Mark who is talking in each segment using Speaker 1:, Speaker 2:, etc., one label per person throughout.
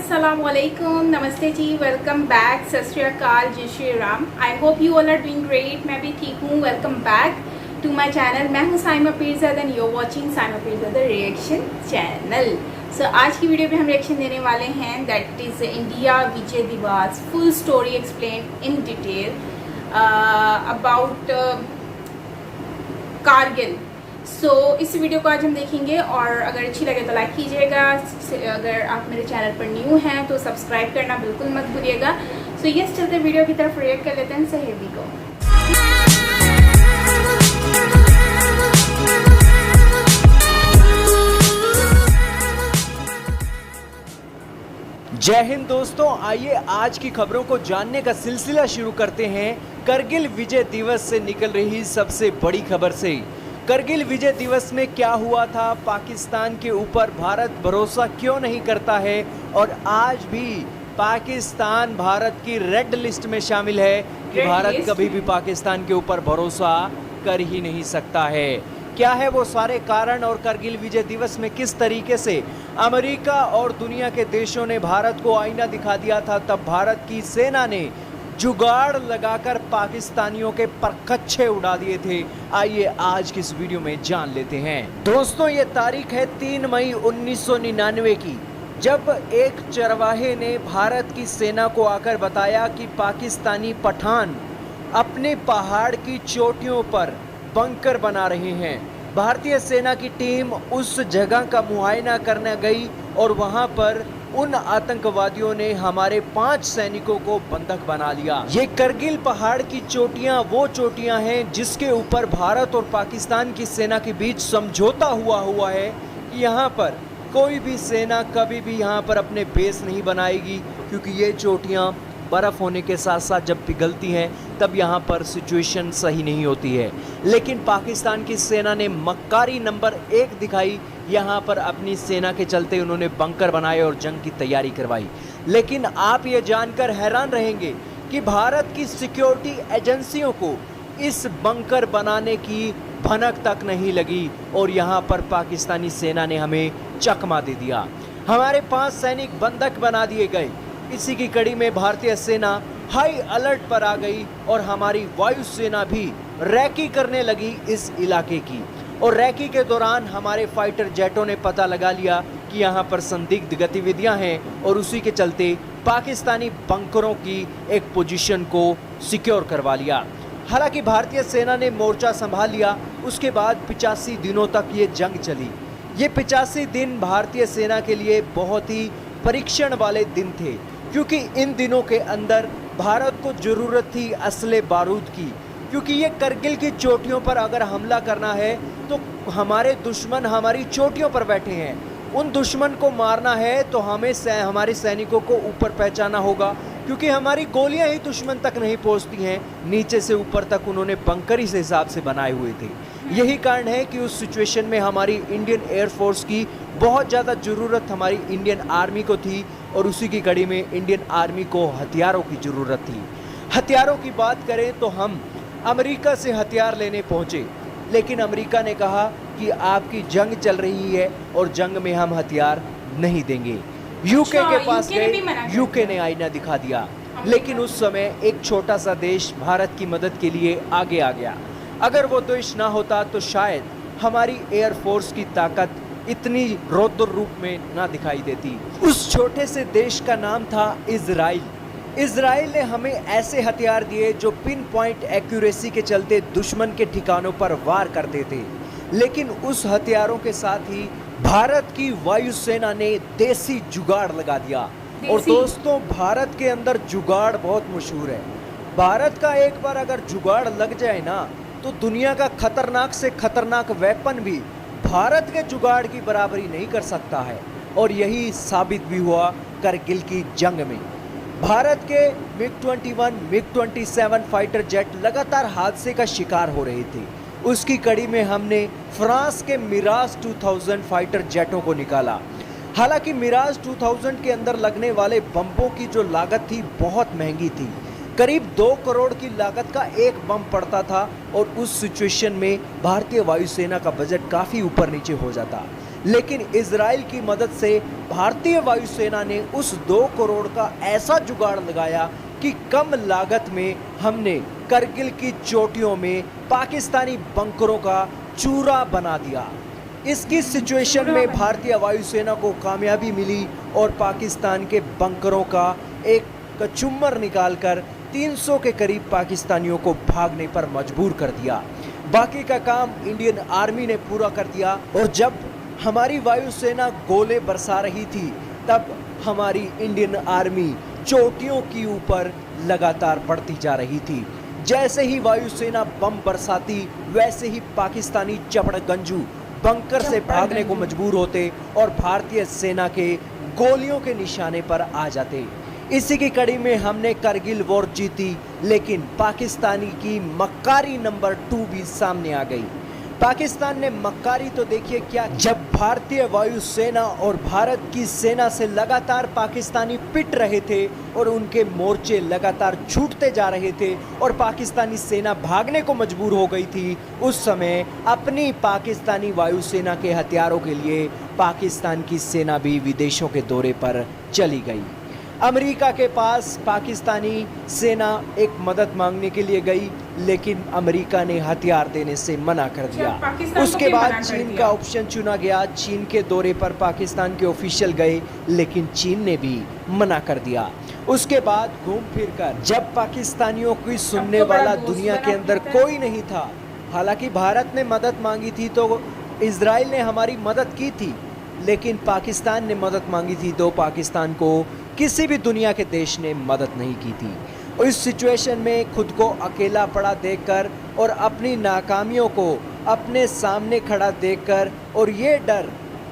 Speaker 1: अस्सलाम वालेकुम, नमस्ते जी, वेलकम बैक, सत श्री अकाल, जय Shri Ram. I hope you all are doing great. मैं भी ठीक हूँ। Welcome back to my channel. मैं हूँ Saima Pirzada and you are watching Saima Pirzada reaction channel. So आज की वीडियो पे हम रिएक्शन देने वाले हैं, दैट इज़ इंडिया विजय दिवस full story explain in detail about Kargil. इस वीडियो को आज हम देखेंगे और अगर अच्छी लगे तो लाइक कीजिएगा। अगर आप मेरे चैनल पर न्यू हैं तो सब्सक्राइब करना बिल्कुल मत भूलिएगा। यस, चलते वीडियो की तरफ रिएक्ट कर लेते हैं। So here we go.
Speaker 2: जय हिंद दोस्तों, आइए आज की खबरों को जानने का सिलसिला शुरू करते हैं करगिल विजय दिवस से निकल रही सबसे बड़ी खबर से। करगिल विजय दिवस में क्या हुआ था, पाकिस्तान के ऊपर भारत भरोसा क्यों नहीं करता है और आज भी पाकिस्तान भारत की रेड लिस्ट में शामिल है कि भारत कभी भी पाकिस्तान के ऊपर भरोसा कर ही नहीं सकता है। क्या है वो सारे कारण और करगिल विजय दिवस में किस तरीके से अमेरिका और दुनिया के देशों ने भारत को आईना दिखा दिया था, तब भारत की सेना ने जुगाड़ लगाकर पाकिस्तानियों के परखच्चे उड़ा दिए थे। आइए आज की इस वीडियो में जान लेते हैं। दोस्तों, ये तारीख है 3 मई 1999 की, जब एक चरवाहे ने भारत की सेना को आकर बताया कि पाकिस्तानी पठान अपने पहाड़ की चोटियों पर बंकर बना रहे हैं। भारतीय सेना की टीम उस जगह का मुआयना करने गई और वहां पर उन आतंकवादियों ने हमारे 5 सैनिकों को बंधक बना लिया। ये करगिल पहाड़ की चोटियां वो चोटियां हैं जिसके ऊपर भारत और पाकिस्तान की सेना के बीच समझौता हुआ है कि यहाँ पर कोई भी सेना कभी भी यहाँ पर अपने बेस नहीं बनाएगी, क्योंकि ये चोटियां बर्फ़ होने के साथ साथ जब पिघलती हैं तब यहाँ पर सिचुएशन सही नहीं होती है। लेकिन पाकिस्तान की सेना ने मक्कारी नंबर 1 दिखाई। यहाँ पर अपनी सेना के चलते उन्होंने बंकर बनाए और जंग की तैयारी करवाई। लेकिन आप ये जानकर हैरान रहेंगे कि भारत की सिक्योरिटी एजेंसियों को इस बंकर बनाने की भनक तक नहीं लगी और यहाँ पर पाकिस्तानी सेना ने हमें चकमा दे दिया। हमारे 5 सैनिक बंधक बना दिए गए। इसी की कड़ी में भारतीय सेना हाई अलर्ट पर आ गई और हमारी वायुसेना भी रैकी करने लगी इस इलाके की। और रैकी के दौरान हमारे फाइटर जेटों ने पता लगा लिया कि यहाँ पर संदिग्ध गतिविधियाँ हैं और उसी के चलते पाकिस्तानी बंकरों की एक पोजीशन को सिक्योर करवा लिया। हालांकि भारतीय सेना ने मोर्चा संभाल लिया। उसके बाद 85 दिनों तक ये जंग चली। ये 85 दिन भारतीय सेना के लिए बहुत ही परीक्षण वाले दिन थे, क्योंकि इन दिनों के अंदर भारत को ज़रूरत थी असले बारूद की। क्योंकि ये करगिल की चोटियों पर अगर हमला करना है तो हमारे दुश्मन हमारी चोटियों पर बैठे हैं। उन दुश्मन को मारना है तो हमें हमारे सैनिकों को ऊपर पहुंचाना होगा, क्योंकि हमारी गोलियां ही दुश्मन तक नहीं पहुंचती हैं। नीचे से ऊपर तक उन्होंने बंकर इस हिसाब से बनाए हुए थे। यही कारण है कि उस सिचुएशन में हमारी इंडियन एयरफोर्स की बहुत ज़्यादा ज़रूरत हमारी इंडियन आर्मी को थी और उसी की कड़ी में इंडियन आर्मी को हथियारों की ज़रूरत थी। हथियारों की बात करें तो हम अमेरिका से हथियार लेने पहुँचे, लेकिन अमेरिका ने कहा कि आपकी जंग चल रही है और जंग में हम हथियार नहीं देंगे। यूके के पास गए, यूके ने आईना दिखा दिया। लेकिन उस समय एक छोटा सा देश भारत की मदद के लिए आगे आ गया। अगर वो देश ना होता तो शायद हमारी एयरफोर्स की ताकत इतनी रौद्र रूप में ना दिखाई देती। उस छोटे से देश का नाम था इजराइल। इजराइल ने हमें ऐसे हथियार दिए जो पिन पॉइंट एक्यूरेसी के चलते दुश्मन के ठिकानों पर वार करते थे। लेकिन उस हथियारों के साथ ही भारत की वायुसेना ने देसी जुगाड़ लगा दिया। और दोस्तों, भारत के अंदर जुगाड़ बहुत मशहूर है। भारत का एक बार अगर जुगाड़ लग जाए ना तो दुनिया का खतरनाक से खतरनाक वेपन भी भारत के जुगाड़ की बराबरी नहीं कर सकता है। और यही साबित भी हुआ करगिल की जंग में। भारत के MiG-21, MiG-27 फाइटर जेट लगातार हादसे का शिकार हो रहे थे। उसकी कड़ी में हमने फ्रांस के मिराज 2000 फाइटर जेटों को निकाला। हालांकि मिराज 2000 के अंदर लगने वाले बम्बों की जो लागत थी बहुत महंगी थी। करीब 2 करोड़ की लागत का एक बम पड़ता था और उस सिचुएशन में भारतीय वायुसेना का बजट काफ़ी ऊपर नीचे हो जाता। लेकिन इजराइल की मदद से भारतीय वायुसेना ने उस 2 करोड़ का ऐसा जुगाड़ लगाया कि कम लागत में हमने करगिल की चोटियों में पाकिस्तानी बंकरों का चूरा बना दिया। इसकी सिचुएशन में भारतीय वायुसेना को कामयाबी मिली और पाकिस्तान के बंकरों का एक कचुम्बर निकालकर 300 के करीब पाकिस्तानियों को भागने पर मजबूर कर दिया। बाकी का काम इंडियन आर्मी ने पूरा कर दिया और जब हमारी वायुसेना गोले बरसा रही थी तब हमारी इंडियन आर्मी चोटियों की ऊपर लगातार बढ़ती जा रही थी। जैसे ही वायुसेना बम बरसाती वैसे ही पाकिस्तानी चपड़गंजू बंकर से भागने को मजबूर होते और भारतीय सेना के गोलियों के निशाने पर आ जाते। इसी की कड़ी में हमने करगिल वॉर जीती, लेकिन पाकिस्तानी की मक्कारी नंबर 2 भी सामने आ गई। पाकिस्तान ने मक्कारी तो देखिए क्या, जब भारतीय वायुसेना और भारत की सेना से लगातार पाकिस्तानी पिट रहे थे और उनके मोर्चे लगातार छूटते जा रहे थे और पाकिस्तानी सेना भागने को मजबूर हो गई थी, उस समय अपनी पाकिस्तानी वायुसेना के हथियारों के लिए पाकिस्तान की सेना भी विदेशों के दौरे पर चली गई। अमेरिका के पास पाकिस्तानी सेना एक मदद मांगने के लिए गई, लेकिन अमेरिका ने हथियार देने से मना कर दिया। उसके बाद चीन का ऑप्शन चुना गया। चीन के दौरे पर पाकिस्तान के ऑफिशियल गए, लेकिन चीन ने भी मना कर दिया। उसके बाद घूम फिर कर जब पाकिस्तानियों की सुनने वाला दुनिया के अंदर कोई नहीं था, हालांकि भारत ने मदद मांगी थी तो इजराइल ने हमारी मदद की थी, लेकिन पाकिस्तान ने मदद मांगी थी तो पाकिस्तान को किसी भी दुनिया के देश ने मदद नहीं की थी। और इस सिचुएशन में खुद को अकेला पड़ा देखकर और अपनी नाकामियों को अपने सामने खड़ा देखकर और ये डर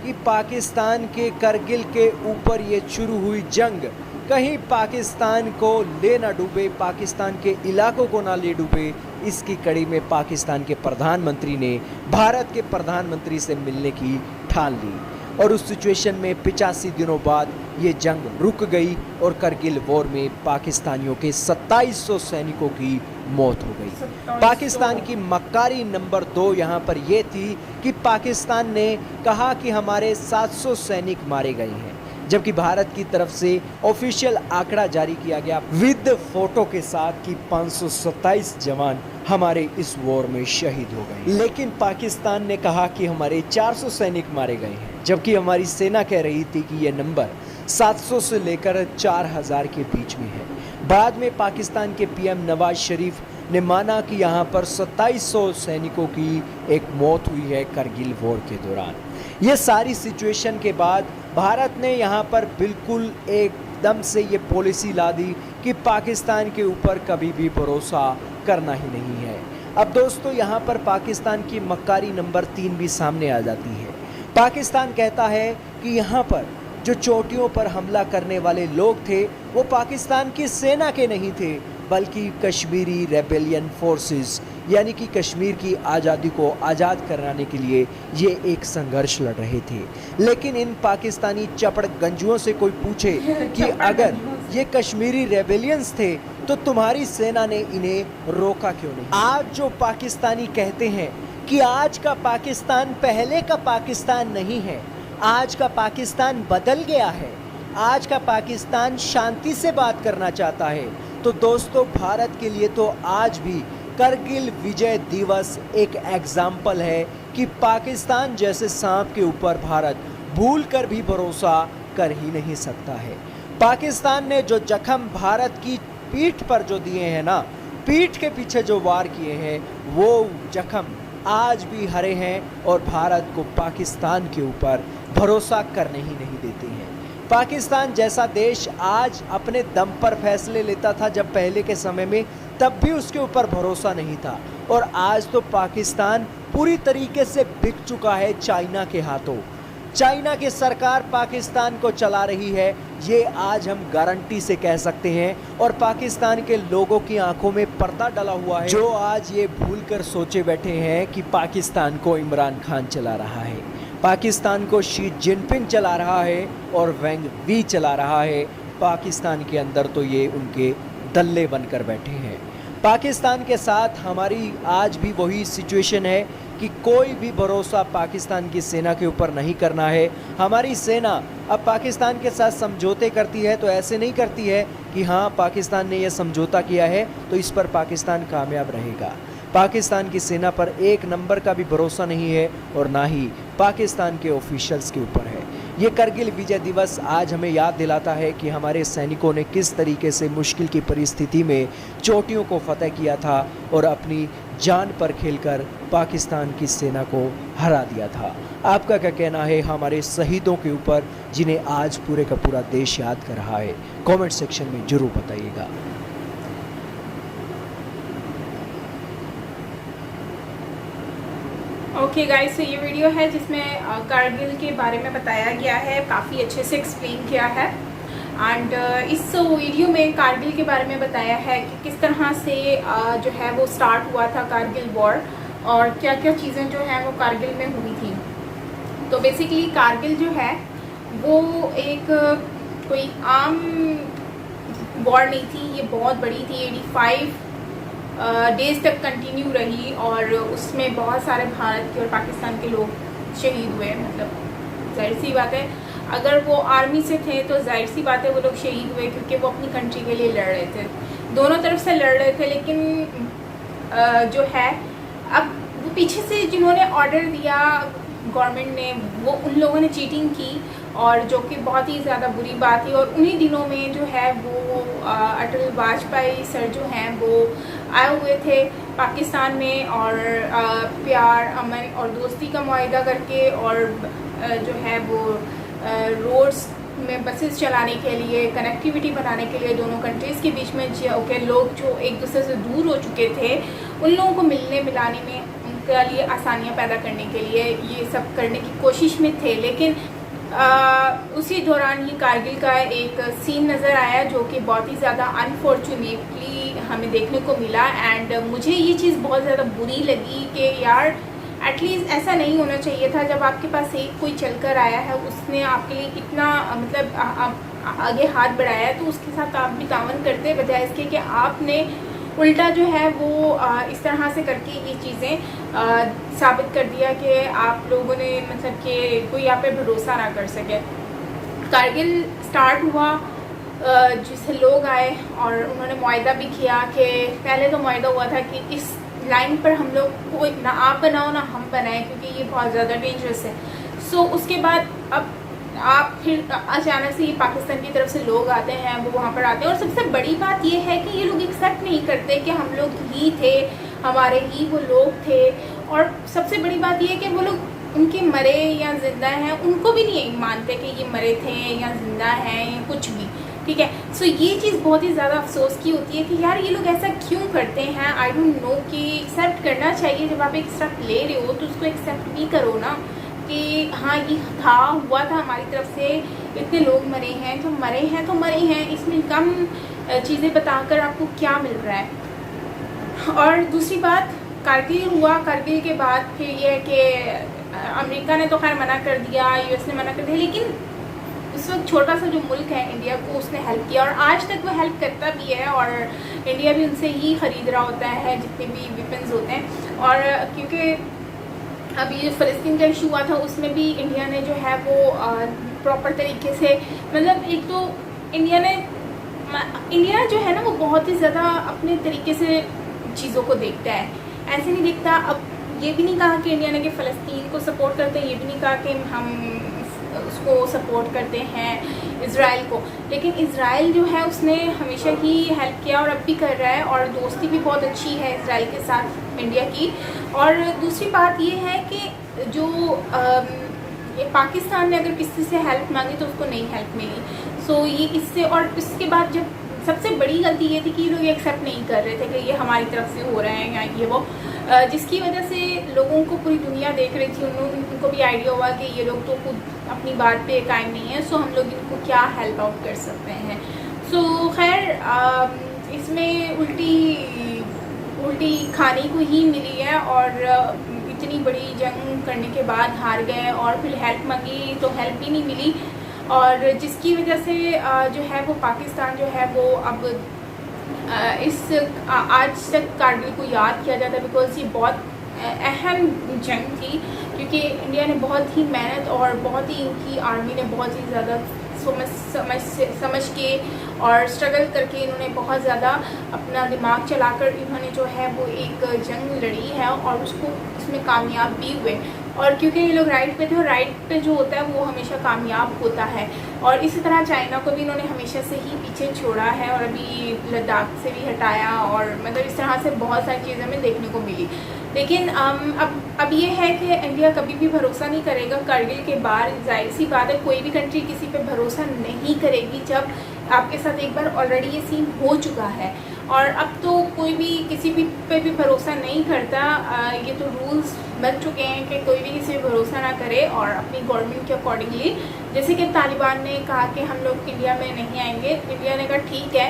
Speaker 2: कि पाकिस्तान के करगिल के ऊपर ये शुरू हुई जंग कहीं पाकिस्तान को ले ना डूबे, पाकिस्तान के इलाकों को ना ले डूबे, इसकी कड़ी में पाकिस्तान के प्रधानमंत्री ने भारत के प्रधानमंत्री से मिलने की ठान ली और उस सिचुएशन में 85 दिनों बाद ये जंग रुक गई और करगिल वॉर में पाकिस्तानियों के 2700 सैनिकों की मौत हो गई। पाकिस्तान की मक्कारी नंबर 2 यहाँ पर ये थी कि पाकिस्तान ने कहा कि हमारे 700 सैनिक मारे गए हैं, जबकि भारत की तरफ से ऑफिशियल आंकड़ा जारी किया गया विद फोटो के साथ कि 527 जवान हमारे इस वॉर में शहीद हो गए। लेकिन पाकिस्तान ने कहा कि हमारे 400 सैनिक मारे गए हैं, जबकि हमारी सेना कह रही थी कि यह नंबर 700 से लेकर 4000 के बीच में है। बाद में पाकिस्तान के पीएम नवाज शरीफ ने माना कि यहाँ पर 2700 सैनिकों की एक मौत हुई है करगिल वॉर के दौरान। ये सारी सिचुएशन के बाद भारत ने यहाँ पर बिल्कुल एकदम से ये पॉलिसी ला दी कि पाकिस्तान के ऊपर कभी भी भरोसा करना ही नहीं है। अब दोस्तों यहाँ पर पाकिस्तान की मक्कारी नंबर 3 भी सामने आ जाती है। पाकिस्तान कहता है कि यहाँ पर जो चोटियों पर हमला करने वाले लोग थे वो पाकिस्तान की सेना के नहीं थे, बल्कि कश्मीरी रेबेलियन फोर्सेस यानी कि कश्मीर की आज़ादी को आज़ाद कराने के लिए ये एक संघर्ष लड़ रहे थे। लेकिन इन पाकिस्तानी चपड़गंजुओं से कोई पूछे कि अगर ये कश्मीरी रेबेलियंस थे तो तुम्हारी सेना ने इन्हें रोका क्यों नहीं? आज जो पाकिस्तानी कहते हैं कि आज का पाकिस्तान पहले का पाकिस्तान नहीं है, आज का पाकिस्तान बदल गया है, आज का पाकिस्तान शांति से बात करना चाहता है, तो दोस्तों भारत के लिए तो आज भी करगिल विजय दिवस एक एग्जाम्पल है कि पाकिस्तान जैसे सांप के ऊपर भारत भूल कर भी भरोसा कर ही नहीं सकता है। पाकिस्तान ने जो जख्म भारत की पीठ पर जो दिए हैं ना, पीठ के पीछे जो वार किए हैं, वो जख्म आज भी हरे हैं और भारत को पाकिस्तान के ऊपर भरोसा करने ही नहीं देते हैं। पाकिस्तान जैसा देश आज अपने दम पर फैसले लेता था जब पहले के समय में, तब भी उसके ऊपर भरोसा नहीं था, और आज तो पाकिस्तान पूरी तरीके से बिक चुका है चाइना के हाथों। चाइना की सरकार पाकिस्तान को चला रही है, ये आज हम गारंटी से कह सकते हैं, और पाकिस्तान के लोगों की आंखों में पर्दा डला हुआ है, जो आज ये भूलकर सोचे बैठे हैं कि पाकिस्तान को इमरान खान चला रहा है, पाकिस्तान को शी जिनपिंग चला रहा है और वेंग वी चला रहा है। पाकिस्तान के अंदर तो ये उनके दल्ले बनकर बैठे हैं। पाकिस्तान के साथ हमारी आज भी वही सिचुएशन है कि कोई भी भरोसा पाकिस्तान की सेना के ऊपर नहीं करना है। हमारी सेना अब पाकिस्तान के साथ समझौते करती है तो ऐसे नहीं करती है कि हाँ पाकिस्तान ने यह समझौता किया है तो इस पर पाकिस्तान कामयाब रहेगा। पाकिस्तान की सेना पर एक नंबर का भी भरोसा नहीं है और ना ही पाकिस्तान के ऑफिशियल्स के ऊपर है। ये करगिल विजय दिवस आज हमें याद दिलाता है कि हमारे सैनिकों ने किस तरीके से मुश्किल की परिस्थिति में चोटियों को फतेह किया था और अपनी जान पर खेलकर पाकिस्तान की सेना को हरा दिया था। आपका क्या कहना है हमारे शहीदों के ऊपर जिन्हें आज पूरे का पूरा देश याद कर रहा है? कमेंट सेक्शन में ज़रूर बताइएगा।
Speaker 1: ओके गाइस, तो ये वीडियो है जिसमें कारगिल के बारे में बताया गया है, काफ़ी अच्छे से एक्सप्लेन किया है। एंड इस वीडियो में कारगिल के बारे में बताया है कि किस तरह से जो है वो स्टार्ट हुआ था कारगिल वॉर और क्या क्या चीज़ें जो हैं वो कारगिल में हुई थी। तो बेसिकली कारगिल जो है वो एक कोई आम वॉर नहीं थी, ये बहुत बड़ी थी। 85 डेज तक कंटिन्यू रही और उसमें बहुत सारे भारत के और पाकिस्तान के लोग शहीद हुए। मतलब जाहिर सी बात है, अगर वो आर्मी से थे तो जाहिर सी बात है वो लोग शहीद हुए क्योंकि वो अपनी कंट्री के लिए लड़ रहे थे, दोनों तरफ से लड़ रहे थे। लेकिन जो है अब वो पीछे से जिन्होंने ऑर्डर दिया गवर्नमेंट ने, वो उन लोगों ने चीटिंग की और जो कि बहुत ही ज़्यादा बुरी बात थी। और उन्हीं दिनों में जो है वो अटल वाजपेयी सर जो हैं वो आए हुए थे पाकिस्तान में और प्यार, अमन और दोस्ती का मुआहदा करके और जो है वो रोड्स में बसेस चलाने के लिए, कनेक्टिविटी बनाने के लिए दोनों कंट्रीज़ के बीच में लोग जो एक दूसरे से दूर हो चुके थे उन लोगों को मिलने मिलाने में, उनके लिए आसानियाँ पैदा करने के लिए ये सब करने की कोशिश में थे। लेकिन उसी दौरान ही कारगिल का एक सीन नज़र आया जो कि बहुत ही ज़्यादा अनफॉर्चुनेटली हमें देखने को मिला। एंड मुझे ये चीज़ बहुत ज़्यादा बुरी लगी कि यार एटलीस्ट ऐसा नहीं होना चाहिए था। जब आपके पास एक कोई चलकर आया है, उसने आपके लिए इतना मतलब आगे हाथ बढ़ाया है तो उसके साथ आप भी तावन करते, बजाय इसके कि आपने उल्टा जो है वो इस तरह से करके ये चीज़ें साबित कर दिया कि आप लोगों ने मतलब कि कोई आप पे भरोसा ना कर सके। कारगिल स्टार्ट हुआ जिससे लोग आए और उन्होंने मुआहदा भी किया कि पहले तो मुआहदा हुआ था कि इस लाइन पर हम लोग कोई ना आप बनाओ ना हम बनाएं क्योंकि ये बहुत ज़्यादा डेंजरस है। सो उसके बाद अब आप फिर अचानक से ये पाकिस्तान की तरफ से लोग आते हैं, वो वहाँ पर आते हैं। और सबसे बड़ी बात ये है कि ये लोग एक्सेप्ट नहीं करते कि हम लोग ही थे, हमारे ही वो लोग थे। और सबसे बड़ी बात ये है कि वो लोग उनके मरे या ज़िंदा हैं उनको भी नहीं मानते कि ये मरे थे या ज़िंदा हैं या कुछ भी, ठीक है। सो ये चीज़ बहुत ही ज़्यादा अफसोस की होती है कि यार ये लोग ऐसा क्यों करते हैं। आई डोंट नो कि एक्सेप्ट करना चाहिए। जब आप एक स्टेप ले रहे हो तो उसको एक्सेप्ट भी करो ना कि हाँ ये था, हुआ था हमारी तरफ से, इतने लोग मरे हैं तो मरे हैं तो मरे हैं, इसमें कम चीज़ें बताकर आपको क्या मिल रहा है। और दूसरी बात, कारगिल हुआ, कारगिल के बाद फिर ये है कि अमेरिका ने तो खैर मना कर दिया, यूएस ने मना कर दिया, लेकिन उस वक्त छोटा सा जो मुल्क है इंडिया को, उसने हेल्प किया और आज तक वो हेल्प करता भी है और इंडिया भी उनसे ही ख़रीद रहा होता है जितने भी वेपन्स होते हैं। और क्योंकि अभी जो फ़लस्तीन का इशू हुआ था उसमें भी इंडिया ने जो है वो प्रॉपर तरीके से, मतलब एक तो इंडिया जो है ना वो बहुत ही ज़्यादा अपने तरीके से चीज़ों को देखता है, ऐसे नहीं देखता। अब ये भी नहीं कहा कि इंडिया ने कि फ़लस्तीन को सपोर्ट करते हैं, ये भी नहीं कहा कि हम उसको सपोर्ट करते हैं इज़राइल को, लेकिन इज़राइल जो है उसने हमेशा ही हेल्प किया और अब भी कर रहा है और दोस्ती भी बहुत अच्छी है इज़राइल के साथ इंडिया की। और दूसरी बात ये है कि जो ये पाकिस्तान ने अगर किसी से हेल्प मांगी तो उसको नहीं हेल्प मिली। सो ये इससे, और इसके बाद जब सबसे बड़ी गलती ये थी कि ये लोग एक्सेप्ट नहीं कर रहे थे कि ये हमारी तरफ से हो रहा है या ये वो, जिसकी वजह से लोगों को पूरी दुनिया देख रही थी, उनको भी आइडिया हुआ कि ये लोग तो खुद अपनी बात पे कायम नहीं है, सो हम लोग इनको क्या हेल्प आउट कर सकते हैं। सो खैर इसमें उल्टी खाने को ही मिली है और इतनी बड़ी जंग करने के बाद हार गए और फिर हेल्प मांगी तो हेल्प भी नहीं मिली, और जिसकी वजह से जो है वो पाकिस्तान जो है वो अब आज तक कारगिल को याद किया जाता है बिकॉज ये बहुत अहम जंग थी, क्योंकि इंडिया ने बहुत ही मेहनत और बहुत ही इनकी आर्मी ने बहुत ही ज़्यादा समझ के और स्ट्रगल करके इन्होंने बहुत ज़्यादा अपना दिमाग चलाकर इन्होंने जो है वो एक जंग लड़ी है और उसको इसमें कामयाब भी हुए। और क्योंकि ये लोग राइट पे थे और राइट पे जो होता है वो हमेशा कामयाब होता है। और इसी तरह चाइना को भी इन्होंने हमेशा से ही पीछे छोड़ा है और अभी लद्दाख से भी हटाया, और मतलब इस तरह से बहुत सारी चीज़ें हमें देखने को मिली। लेकिन अब ये है कि इंडिया कभी भी भरोसा नहीं करेगा करगिल के बाद। जाहिर सी बात है, कोई भी कंट्री किसी पे भरोसा नहीं करेगी जब आपके साथ एक बार ऑलरेडी ये सीन हो चुका है। और अब तो कोई भी किसी भी पे भी भरोसा नहीं करता। ये तो रूल्स बन चुके हैं कि कोई भी किसी पे भरोसा ना करे और अपनी गवर्नमेंट के अकॉर्डिंगली, जैसे कि तालिबान ने कहा कि हम लोग इंडिया में नहीं आएंगे, इंडिया ने कहा ठीक है,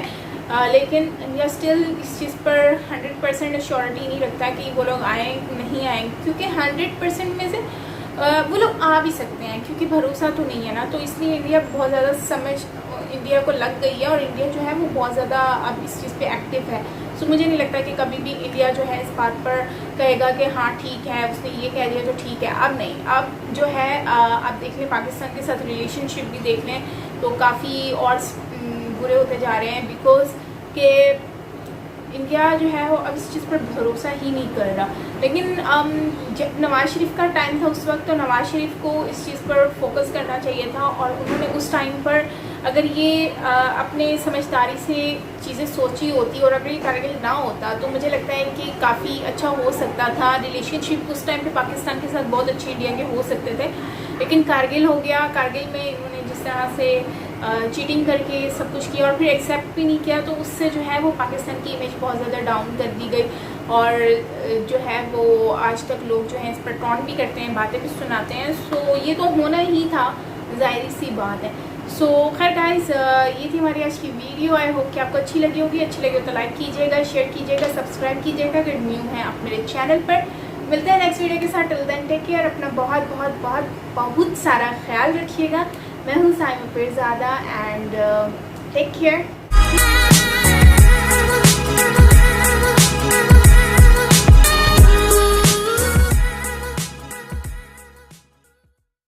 Speaker 1: लेकिन इंडिया स्टिल इस चीज़ पर 100% श्योरिटी नहीं रखता कि वो लोग आए नहीं आएंगे, क्योंकि 100% में से वो लोग आ भी सकते हैं, क्योंकि भरोसा तो नहीं है ना। तो इसलिए इंडिया बहुत ज़्यादा समझ इंडिया को लग गई है और इंडिया जो है वो बहुत ज़्यादा अब इस चीज़ पे एक्टिव है। सो मुझे नहीं लगता कि कभी भी इंडिया जो है इस बात पर कहेगा कि हाँ ठीक है, उसने ये कह दिया तो ठीक है। अब नहीं, अब जो है आप देख लें पाकिस्तान के साथ रिलेशनशिप भी देख लें तो काफ़ी और बुरे होते जा रहे हैं, बिकॉज के इंडिया जो है वो अब इस चीज़ पर भरोसा ही नहीं कर रहा। लेकिन जब नवाज़ शरीफ का टाइम था उस वक्त तो नवाज़ शरीफ को इस चीज़ पर फोकस करना चाहिए था, और उन्होंने उस टाइम पर अगर ये अपने समझदारी से चीज़ें सोची होती और अगर ये कारगिल ना होता तो मुझे लगता है कि काफ़ी अच्छा हो सकता था। रिलेशनशिप उस टाइम पे पाकिस्तान के साथ बहुत अच्छे इंडिया के हो सकते थे, लेकिन कारगिल हो गया। कारगिल में इन्होंने जिस तरह से चीटिंग करके सब कुछ किया और फिर एक्सेप्ट भी नहीं किया, तो उससे जो है वो पाकिस्तान की इमेज बहुत ज़्यादा डाउन कर दी गई। और जो है वो आज तक लोग जो हैं इस पर टॉन्ट भी करते हैं, बातें भी सुनाते हैं। सो ये तो होना ही था, जाहिर सी बात है। सो खैर गाइस, ये थी हमारी आज की वीडियो। आई होप कि आपको अच्छी लगी होगी। अच्छी लगी हो तो लाइक कीजिएगा, शेयर कीजिएगा, सब्सक्राइब कीजिएगा अगर न्यू हैं आप मेरे चैनल पर। मिलते हैं नेक्स्ट वीडियो के साथ। टिल देन टेक केयर, अपना बहुत बहुत बहुत बहुत सारा ख्याल रखिएगा। मैं हूँ Saima Pirzada and take care.